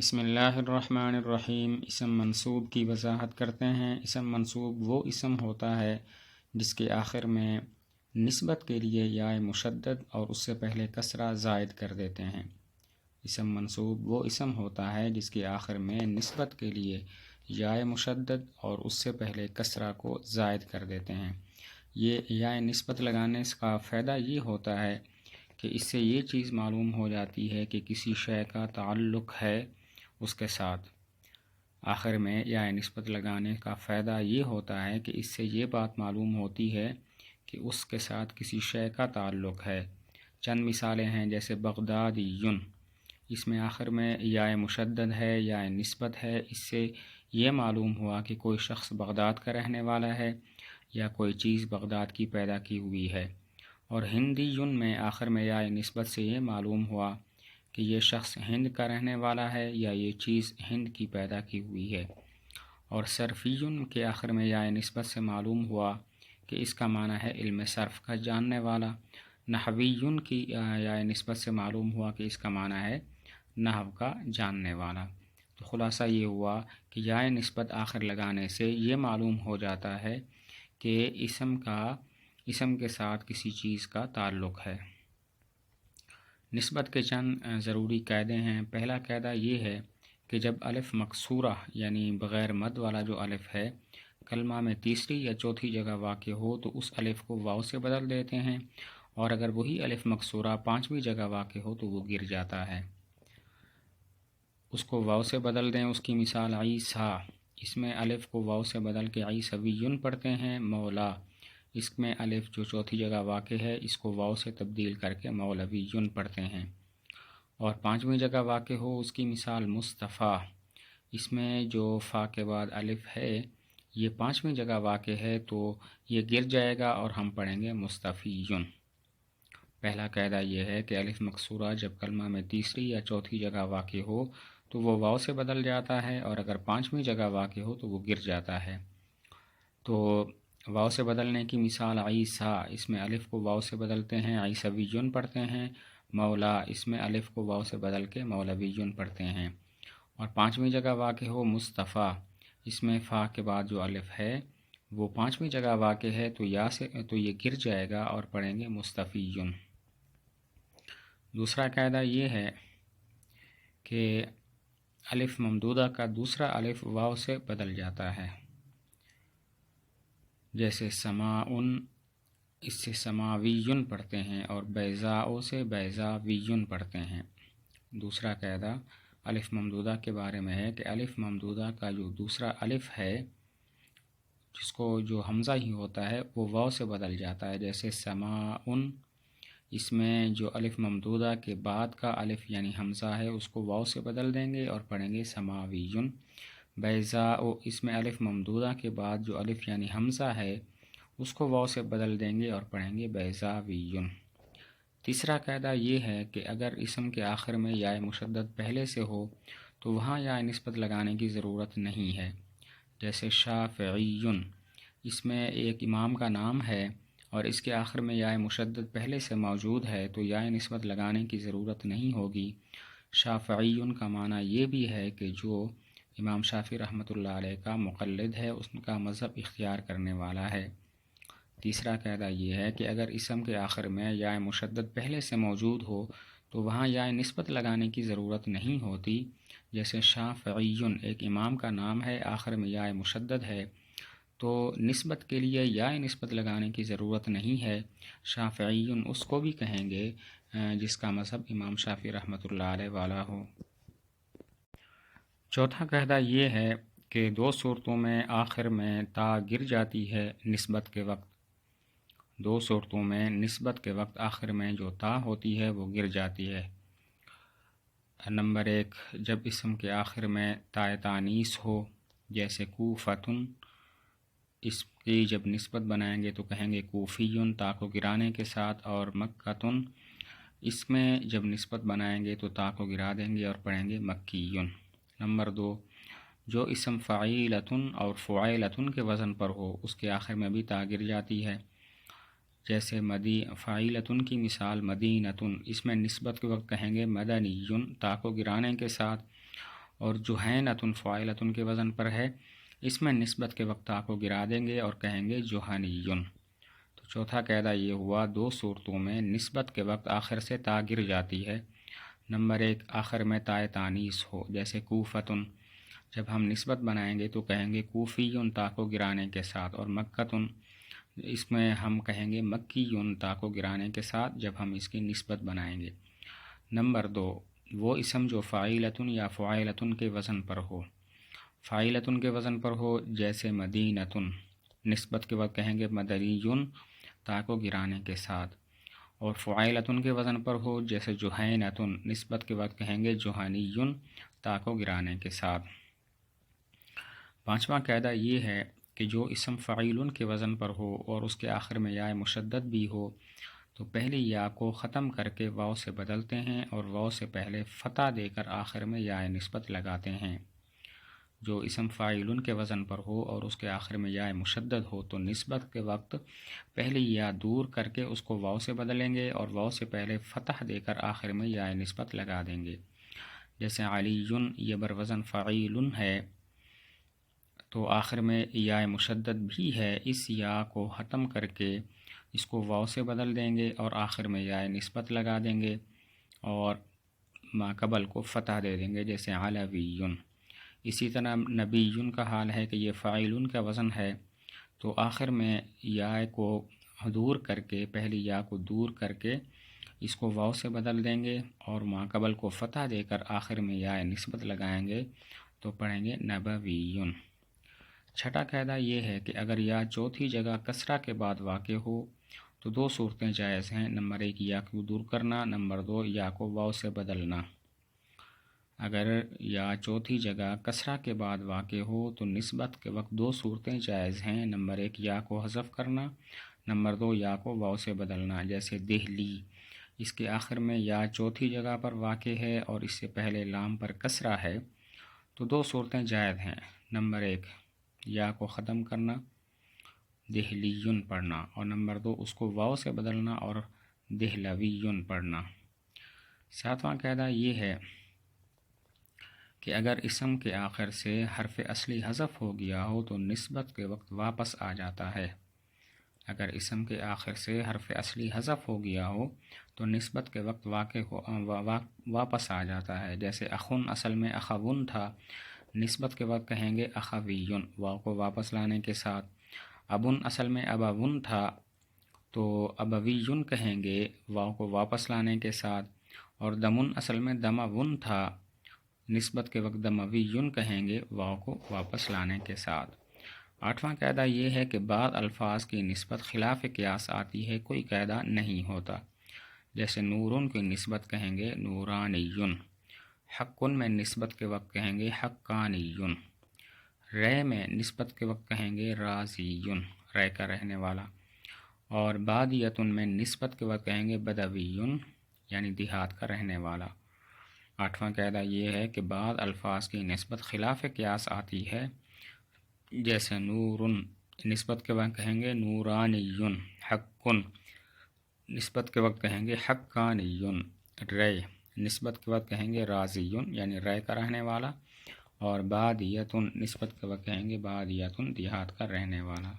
بسم اللہ الرحمن الرحیم۔ اسم منصوب کی وضاحت کرتے ہیں۔ اسم منصوب وہ اسم ہوتا ہے جس کے آخر میں نسبت کے لیے یا مشدد اور اس سے پہلے کسرہ زائد کر دیتے ہیں۔ اسم منصوب وہ اسم ہوتا ہے جس کے آخر میں نسبت کے لیے یا مشدد اور اس سے پہلے کسرہ کو زائد کر دیتے ہیں۔ یہ یا نسبت لگانے کا فائدہ یہ ہوتا ہے کہ اس سے یہ چیز معلوم ہو جاتی ہے کہ کسی شے کا تعلق ہے اس کے ساتھ۔ آخر میں یا نسبت لگانے کا فائدہ یہ ہوتا ہے کہ اس سے یہ بات معلوم ہوتی ہے کہ اس کے ساتھ کسی شے کا تعلق ہے۔ چند مثالیں ہیں جیسے بغدادیٌ، اس میں آخر میں یا مشدد ہے یا نسبت ہے، اس سے یہ معلوم ہوا کہ کوئی شخص بغداد کا رہنے والا ہے یا کوئی چیز بغداد کی پیدا کی ہوئی ہے۔ اور ہندیٌ میں آخر میں یا نسبت سے یہ معلوم ہوا کہ یہ شخص ہند کا رہنے والا ہے یا یہ چیز ہند کی پیدا کی ہوئی ہے۔ اور صرفیٌ کے آخر میں یا نسبت سے معلوم ہوا کہ اس کا معنی ہے علم صرف کا جاننے والا۔ نحویٌ کی یا نسبت سے معلوم ہوا کہ اس کا معنی ہے نحو کا جاننے والا۔ تو خلاصہ یہ ہوا کہ یا نسبت آخر لگانے سے یہ معلوم ہو جاتا ہے کہ اسم کے ساتھ کسی چیز کا تعلق ہے۔ نسبت کے چند ضروری قاعدے ہیں۔ پہلا قاعدہ یہ ہے کہ جب الف مکسورہ یعنی بغیر مد والا جو الف ہے کلمہ میں تیسری یا چوتھی جگہ واقع ہو تو اس الف کو واو سے بدل دیتے ہیں، اور اگر وہی الف مکسورہ پانچویں جگہ واقع ہو تو وہ گر جاتا ہے، اس کو واو سے بدل دیں۔ اس کی مثال عیسیٰ، اس میں الف کو واو سے بدل کے عیسویٌ پڑھتے ہیں۔ مولا، اس میں الف جو چوتھی جگہ واقع ہے اس کو واو سے تبدیل کر کے مولویٌ پڑھتے ہیں۔ اور پانچویں جگہ واقع ہو اس کی مثال مصطفیٰ، اس میں جو فا کے بعد الف ہے یہ پانچویں جگہ واقع ہے تو یہ گر جائے گا اور ہم پڑھیں گے مصطفیٌ۔ پہلا قاعدہ یہ ہے کہ الف مکسورہ جب کلمہ میں تیسری یا چوتھی جگہ واقع ہو تو وہ واو سے بدل جاتا ہے، اور اگر پانچویں جگہ واقع ہو تو وہ گر جاتا ہے۔ تو واو سے بدلنے کی مثال عیسیٰ، اس میں الف کو واو سے بدلتے ہیں عیسویٌ پڑھتے ہیں۔ مولا، اس میں الف کو واو سے بدل کے مولویٌ پڑھتے ہیں۔ اور پانچویں جگہ واقع ہو مصطفیٰ، اس میں فا کے بعد جو الف ہے وہ پانچویں جگہ واقع ہے تو یہ گر جائے گا اور پڑھیں گے مصطفیٌ۔ دوسرا قاعدہ یہ ہے کہ الف ممدودہ کا دوسرا الف واو سے بدل جاتا ہے، جیسے سماعٌ، اس سے سماویٌ پڑھتے ہیں، اور بیضاء سے بیضاویٌ پڑھتے ہیں۔ دوسرا قاعدہ الف ممدودہ کے بارے میں ہے کہ الف ممدودہ کا جو دوسرا الف ہے جس کو جو حمزہ ہی ہوتا ہے وہ واو سے بدل جاتا ہے، جیسے سماعٌ، اس میں جو الف ممدودہ کے بعد کا الف یعنی حمزہ ہے اس کو واو سے بدل دیں گے اور پڑھیں گے سماویٌ۔ بیضاء، اس میں الف ممدودہ کے بعد جو الف یعنی حمزہ ہے اس کو واو سے بدل دیں گے اور پڑھیں گے بیضاویٌ۔ تیسرا قاعدہ یہ ہے کہ اگر اسم کے آخر میں یا مشدد پہلے سے ہو تو وہاں یا نسبت لگانے کی ضرورت نہیں ہے، جیسے شافعیٌ، اس میں ایک امام کا نام ہے اور اس کے آخر میں یا مشدد پہلے سے موجود ہے تو یا نسبت لگانے کی ضرورت نہیں ہوگی۔ شافعیٌ کا معنی یہ بھی ہے کہ جو امام شافعی رحمۃ اللہ علیہ کا مقلد ہے، اس کا مذہب اختیار کرنے والا ہے۔ تیسرا قاعدہ یہ ہے کہ اگر اسم کے آخر میں یا مشدد پہلے سے موجود ہو تو وہاں یا نسبت لگانے کی ضرورت نہیں ہوتی، جیسے شافعیٌ ایک امام کا نام ہے، آخر میں یا مشدد ہے تو نسبت کے لیے یا نسبت لگانے کی ضرورت نہیں ہے۔ شافعیٌ اس کو بھی کہیں گے جس کا مذہب امام شافعی رحمۃ اللہ علیہ والا ہو۔ چوتھا قاعدہ یہ ہے کہ دو صورتوں میں آخر میں تا گر جاتی ہے نسبت کے وقت۔ دو صورتوں میں نسبت کے وقت آخر میں جو تا ہوتی ہے وہ گر جاتی ہے۔ نمبر 1، جب اسم کے آخر میں تائے تانیث ہو، جیسے کوفۃٌ، اس کی جب نسبت بنائیں گے تو کہیں گے کوفیٌ تا کو گرانے کے ساتھ، اور مکۃٌ، اس میں جب نسبت بنائیں گے تو تا کو گرا دیں گے اور پڑھیں گے مکیٌ۔ نمبر 2، جو اسم فعیلۃ اور فعیلۃ کے وزن پر ہو اس کے آخر میں بھی تا گر جاتی ہے، جیسے فعیلۃ کی مثال مدینۃ، اس میں نسبت کے وقت کہیں گے مدنیٌ تا کو گرانے کے ساتھ، اور جوہینتن فاعلتن کے وزن پر ہے، اس میں نسبت کے وقت تا کو گرا دیں گے اور کہیں گے جوہنیون۔ تو چوتھا قاعدہ یہ ہوا، دو صورتوں میں نسبت کے وقت آخر سے تا گر جاتی ہے۔ نمبر 1، آخر میں تائے تانیث ہو، جیسے کوفتن، جب ہم نسبت بنائیں گے تو کہیں گے کوفیون تا کو گرانے کے ساتھ، اور مکتن، اس میں ہم کہیں گے مکیون تا کو گرانے کے ساتھ جب ہم اس کی نسبت بنائیں گے۔ نمبر 2، وہ اسم جو فاعلتن یا فاعلتن کے وزن پر ہو، فاعلتن کے وزن پر ہو، جیسے مدینتن، نسبت کے وقت کہیں گے مدنیون تا کو گرانے کے ساتھ، اور فاعلتن کے وزن پر ہو، جیسے جوہینتن، نسبت کے وقت کہیں گے جوہنیون تا کو گرانے کے ساتھ۔ پانچواں قاعدہ یہ ہے کہ جو اسم فعیل کے وزن پر ہو اور اس کے آخر میں یا مشدد بھی ہو تو پہلی یا کو ختم کر کے واو سے بدلتے ہیں اور واو سے پہلے فتح دے کر آخر میں یا نسبت لگاتے ہیں۔ جو اسم فاعل کے وزن پر ہو اور اس کے آخر میں یا مشدد ہو تو نسبت کے وقت پہلی یا دور کر کے اس کو واو سے بدلیں گے اور واو سے پہلے فتح دے کر آخر میں یا نسبت لگا دیں گے۔ جیسے علیٌ، یہ بر وزن فعیل ہے تو آخر میں یا مشدد بھی ہے، اس یا کو ختم کر کے اس کو واو سے بدل دیں گے اور آخر میں یا نسبت لگا دیں گے اور ما قبل کو فتح دے دیں گے، جیسے علویٌ۔ اسی طرح نبیٌ کا حال ہے کہ یہ فاعل کا وزن ہے تو آخر میں یا کو دور کر کے، پہلی یا کو دور کر کے اس کو واو سے بدل دیں گے اور ما قبل کو فتح دے کر آخر میں یا نسبت لگائیں گے تو پڑھیں گے نبویٌ۔ چھٹا قاعدہ یہ ہے کہ اگر یا چوتھی جگہ کسرہ کے بعد واقع ہو تو دو صورتیں جائز ہیں۔ نمبر 1، یا کو دور کرنا، نمبر 2، یا کو واو سے بدلنا۔ اگر یا چوتھی جگہ کسرہ کے بعد واقع ہو تو نسبت کے وقت دو صورتیں جائز ہیں۔ نمبر 1، یا کو حذف کرنا، نمبر 2، یا کو واو سے بدلنا، جیسے دہلی، اس کے آخر میں یا چوتھی جگہ پر واقع ہے اور اس سے پہلے لام پر کسرہ ہے تو دو صورتیں جائز ہیں۔ نمبر 1، یا کو ختم کرنا، دہلیٌ پڑھنا، اور نمبر 2، اس کو واو سے بدلنا اور دہلویٌ پڑھنا۔ ساتواں قاعدہ یہ ہے کہ اگر اسم کے آخر سے حرف اصلی حذف ہو گیا ہو تو نسبت کے وقت واپس آ جاتا ہے۔ اگر اسم کے آخر سے حرف اصلی حذف ہو گیا ہو تو نسبت کے وقت واپس آ جاتا ہے، جیسے اخن اصل میں اخون تھا، نسبت کے وقت کہیں گے اخویٌ، واو کو واپس لانے کے ساتھ۔ ابن اصل میں ابون تھا تو ابویٌ کہیں گے، واو کو واپس لانے کے ساتھ، اور دمن اصل میں دمون تھا، نسبت کے وقت دمویٌ کہیں گے، واو کو واپس لانے کے ساتھ۔ آٹھواں قاعدہ یہ ہے کہ بعض الفاظ کی نسبت خلاف قیاس آتی ہے، کوئی قاعدہ نہیں ہوتا۔ جیسے نورن کی نسبت کہیں گے نورانیٌ، حقن میں نسبت کے وقت کہیں گے حقانیٌ، رے میں نسبت کے وقت کہیں گے رازیٌ، رے کا رہنے والا، اور بادیتن میں نسبت کے وقت کہیں گے بدویٌ، یعنی دیہات کا رہنے والا۔ آٹھواں قاعدہ یہ ہے کہ بعض الفاظ کی نسبت خلاف قیاس آتی ہے، جیسے نورن نسبت کے وقت کہیں گے نورانیٌ، حقن نسبت کے وقت کہیں گے حقانیٌ، رے نسبت کے وقت کہیں گے رازیٌ، یعنی رے کا رہنے والا، اور بادیتن نسبت کے وقت کہیں گے بادیتن، دیہات کا رہنے والا۔